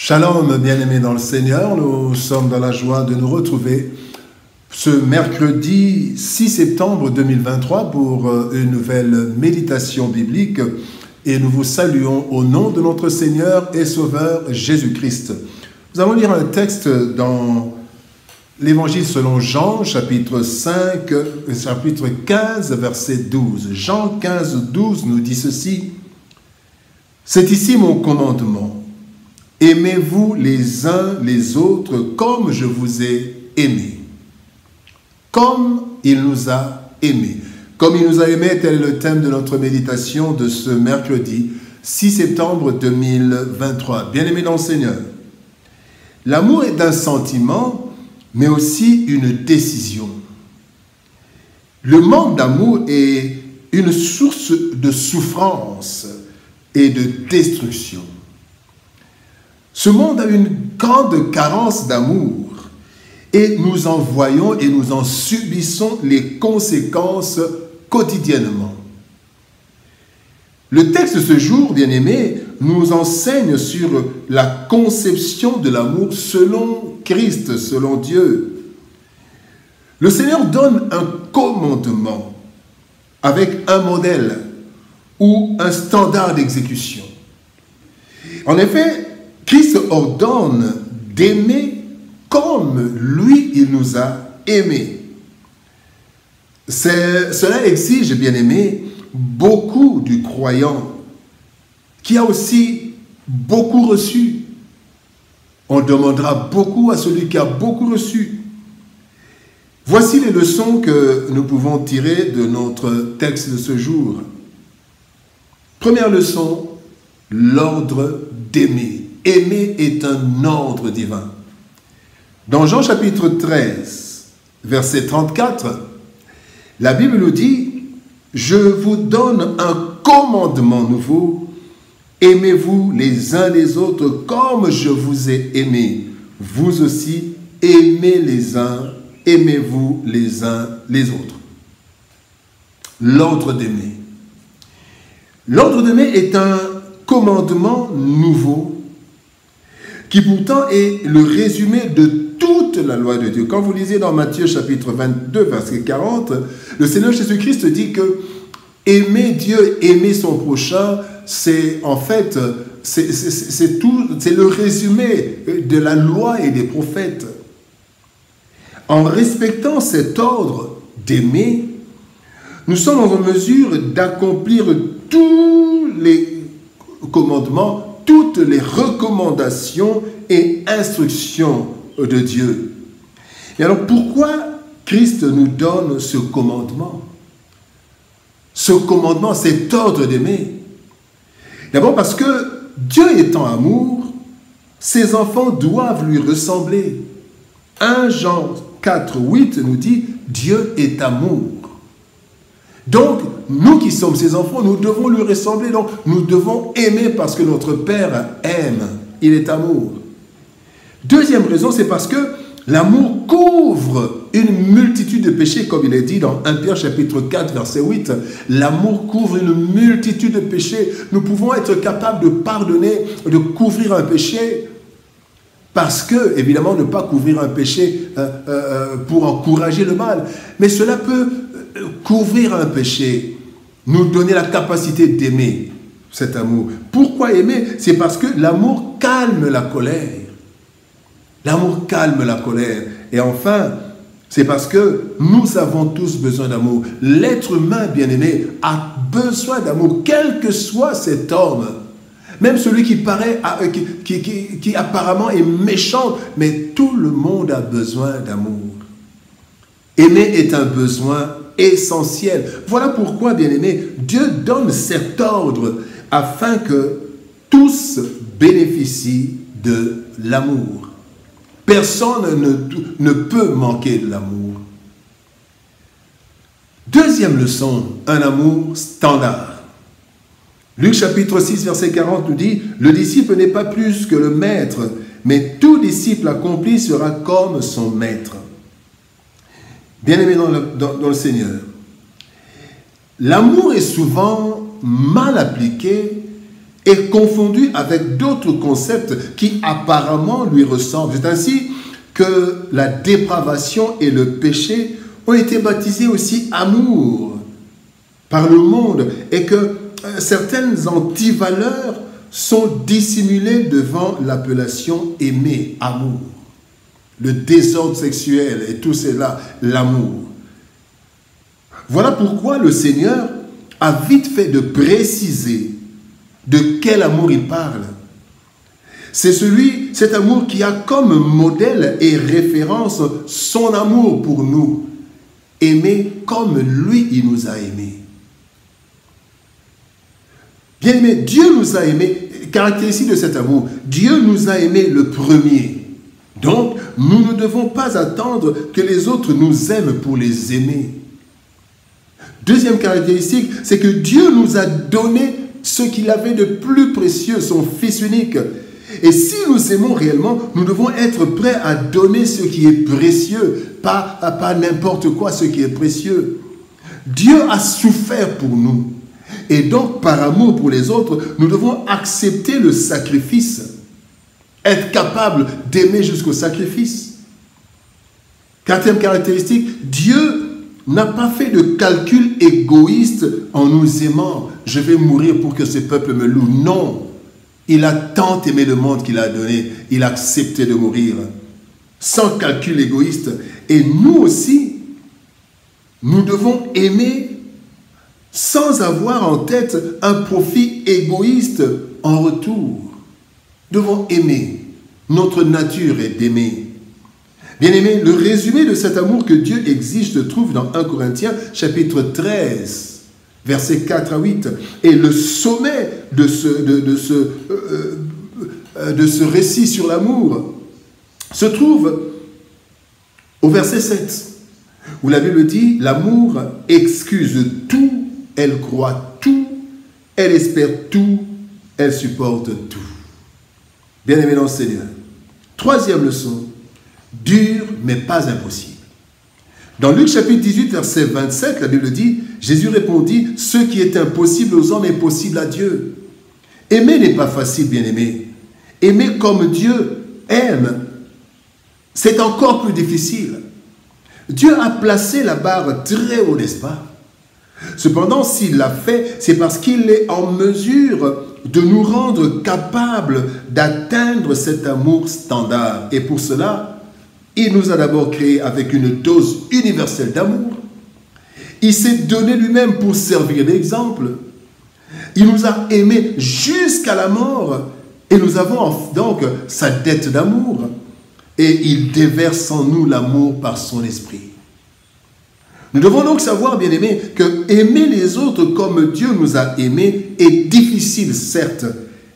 Shalom, bien-aimés dans le Seigneur, nous sommes dans la joie de nous retrouver ce mercredi 6 septembre 2023 pour une nouvelle méditation biblique et nous vous saluons au nom de notre Seigneur et Sauveur Jésus-Christ. Nous allons lire un texte dans l'Évangile selon Jean, chapitre 15, verset 12. Jean 15, 12 nous dit ceci: « C'est ici mon commandement. Aimez-vous les uns les autres comme je vous ai aimés. » Comme il nous a aimés. Comme il nous a aimés, tel est le thème de notre méditation de ce mercredi 6 septembre 2023. Bien-aimés dans le Seigneur, l'amour est un sentiment, mais aussi une décision. Le manque d'amour est une source de souffrance et de destruction. Ce monde a une grande carence d'amour et nous en voyons et nous en subissons les conséquences quotidiennement. Le texte de ce jour, bien-aimé, nous enseigne sur la conception de l'amour selon Christ, selon Dieu. Le Seigneur donne un commandement avec un modèle ou un standard d'exécution. En effet, Christ ordonne d'aimer comme lui, il nous a aimés. Cela exige, bien-aimé, beaucoup du croyant qui a aussi beaucoup reçu. On demandera beaucoup à celui qui a beaucoup reçu. Voici les leçons que nous pouvons tirer de notre texte de ce jour. Première leçon, l'ordre d'aimer. Aimer est un ordre divin. Dans Jean chapitre 13, verset 34, la Bible nous dit « Je vous donne un commandement nouveau, aimez-vous les uns les autres comme je vous ai aimés. Vous aussi, aimez les uns, aimez-vous les uns les autres. » L'ordre d'aimer. L'ordre d'aimer est un commandement nouveau qui pourtant est le résumé de toute la loi de Dieu. Quand vous lisez dans Matthieu chapitre 22, verset 40, le Seigneur Jésus-Christ dit que aimer Dieu, aimer son prochain, c'est en fait, c'est le résumé de la loi et des prophètes. En respectant cet ordre d'aimer, nous sommes en mesure d'accomplir tous les commandements, toutes les recommandations et instructions de Dieu. Et alors pourquoi Christ nous donne ce commandement? Ce commandement, cet ordre d'aimer. D'abord parce que Dieu étant amour, ses enfants doivent lui ressembler. 1 Jean 4, 8 nous dit « Dieu est amour ». Donc, nous qui sommes ses enfants, nous devons lui ressembler. Donc, nous devons aimer parce que notre Père aime. Il est amour. Deuxième raison, c'est parce que l'amour couvre une multitude de péchés, comme il est dit dans 1 Pierre chapitre 4, verset 8. L'amour couvre une multitude de péchés. Nous pouvons être capables de pardonner, de couvrir un péché, parce que, évidemment, ne pas couvrir un péché pour encourager le mal. Mais cela peut couvrir un péché, nous donner la capacité d'aimer cet amour. Pourquoi aimer? C'est parce que l'amour calme la colère. L'amour calme la colère. Et enfin, c'est parce que nous avons tous besoin d'amour. L'être humain, bien-aimé, a besoin d'amour, quel que soit cet homme. Même celui qui qui apparemment est méchant, mais tout le monde a besoin d'amour. Aimer est un besoin essentiel. Voilà pourquoi, bien-aimés, Dieu donne cet ordre afin que tous bénéficient de l'amour. Personne ne peut manquer de l'amour. Deuxième leçon, un amour standard. Luc chapitre 6, verset 40 nous dit « Le disciple n'est pas plus que le maître, mais tout disciple accompli sera comme son maître. » Bien-aimés dans le Seigneur, l'amour est souvent mal appliqué est confondu avec d'autres concepts qui apparemment lui ressemblent. C'est ainsi que la dépravation et le péché ont été baptisés aussi amour par le monde et que certaines antivaleurs sont dissimulées devant l'appellation aimer, amour. Le désordre sexuel et tout cela, l'amour. Voilà pourquoi le Seigneur a vite fait de préciser de quel amour il parle. C'est cet amour qui a comme modèle et référence son amour pour nous. Aimer comme lui, il nous a aimés. Bien aimé, Dieu nous a aimés, caractéristique de cet amour, Dieu nous a aimés le premier. Donc, nous ne devons pas attendre que les autres nous aiment pour les aimer. Deuxième caractéristique, c'est que Dieu nous a donné ce qu'il avait de plus précieux, son Fils unique. Et si nous aimons réellement, nous devons être prêts à donner ce qui est précieux, pas n'importe quoi ce qui est précieux. Dieu a souffert pour nous. Et donc, par amour pour les autres, nous devons accepter le sacrifice. Être capable d'aimer jusqu'au sacrifice. Quatrième caractéristique, Dieu n'a pas fait de calcul égoïste en nous aimant. Je vais mourir pour que ce peuple me loue. Non. Il a tant aimé le monde qu'il a donné. Il a accepté de mourir. Sans calcul égoïste. Et nous aussi, nous devons aimer sans avoir en tête un profit égoïste en retour. Nous devons aimer. Notre nature est d'aimer. Bien-aimés, le résumé de cet amour que Dieu exige se trouve dans 1 Corinthiens, chapitre 13, versets 4 à 8. Et le sommet de ce récit sur l'amour se trouve au verset 7, où la Bible dit, l'amour excuse tout, elle croit tout, elle espère tout, elle supporte tout. Bien-aimés dans le Seigneur. Troisième leçon, dur mais pas impossible. Dans Luc chapitre 18, verset 27, la Bible dit, Jésus répondit, ce qui est impossible aux hommes est possible à Dieu. Aimer n'est pas facile, bien-aimé. Aimer comme Dieu aime, c'est encore plus difficile. Dieu a placé la barre très haut, n'est-ce pas? Cependant, s'il l'a fait, c'est parce qu'il est en mesure de nous rendre capables d'atteindre cet amour standard. Et pour cela, il nous a d'abord créés avec une dose universelle d'amour. Il s'est donné lui-même pour servir d'exemple. Il nous a aimés jusqu'à la mort. Et nous avons donc sa dette d'amour. Et il déverse en nous l'amour par son esprit. Nous devons donc savoir, bien-aimés, que aimer les autres comme Dieu nous a aimés est difficile, certes,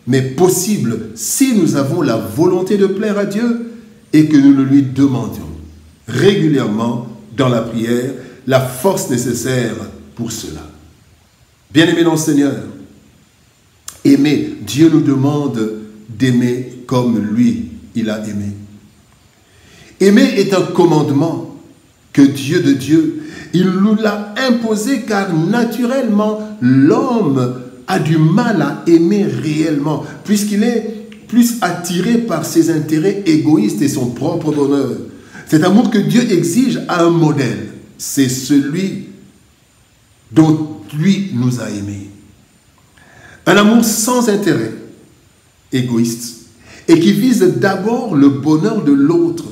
mais possible si nous avons la volonté de plaire à Dieu et que nous le lui demandions régulièrement dans la prière la force nécessaire pour cela. Bien-aimés dans le Seigneur, aimer, Dieu nous demande d'aimer comme lui, il a aimé. Aimer est un commandement que Dieu de Dieu, il nous l'a imposé car naturellement, l'homme a du mal à aimer réellement, puisqu'il est plus attiré par ses intérêts égoïstes et son propre bonheur. Cet amour que Dieu exige a un modèle. C'est celui dont lui nous a aimés. Un amour sans intérêt, égoïste, et qui vise d'abord le bonheur de l'autre.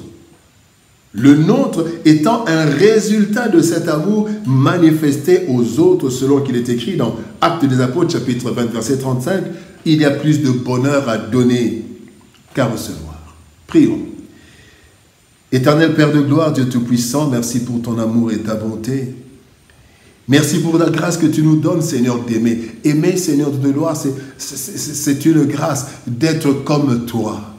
Le nôtre étant un résultat de cet amour manifesté aux autres, selon qu'il est écrit dans Actes des Apôtres, chapitre 20, verset 35, il y a plus de bonheur à donner qu'à recevoir. Prions. Éternel Père de gloire, Dieu Tout-Puissant, merci pour ton amour et ta bonté. Merci pour la grâce que tu nous donnes, Seigneur, d'aimer. Aimer, Seigneur de gloire, c'est une grâce d'être comme toi.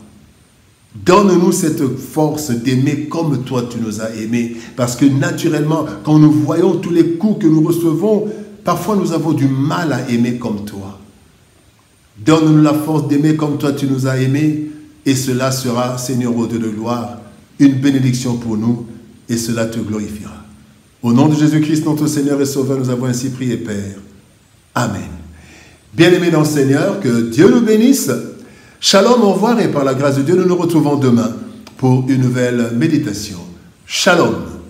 Donne-nous cette force d'aimer comme toi tu nous as aimés. Parce que naturellement, quand nous voyons tous les coups que nous recevons, parfois nous avons du mal à aimer comme toi. Donne-nous la force d'aimer comme toi tu nous as aimés. Et cela sera, Seigneur, au Dieu de gloire, une bénédiction pour nous. Et cela te glorifiera. Au nom de Jésus-Christ, notre Seigneur et Sauveur, nous avons ainsi prié, Père. Amen. Bien-aimés dans le Seigneur, que Dieu nous bénisse. Shalom, au revoir et par la grâce de Dieu, nous nous retrouvons demain pour une nouvelle méditation. Shalom.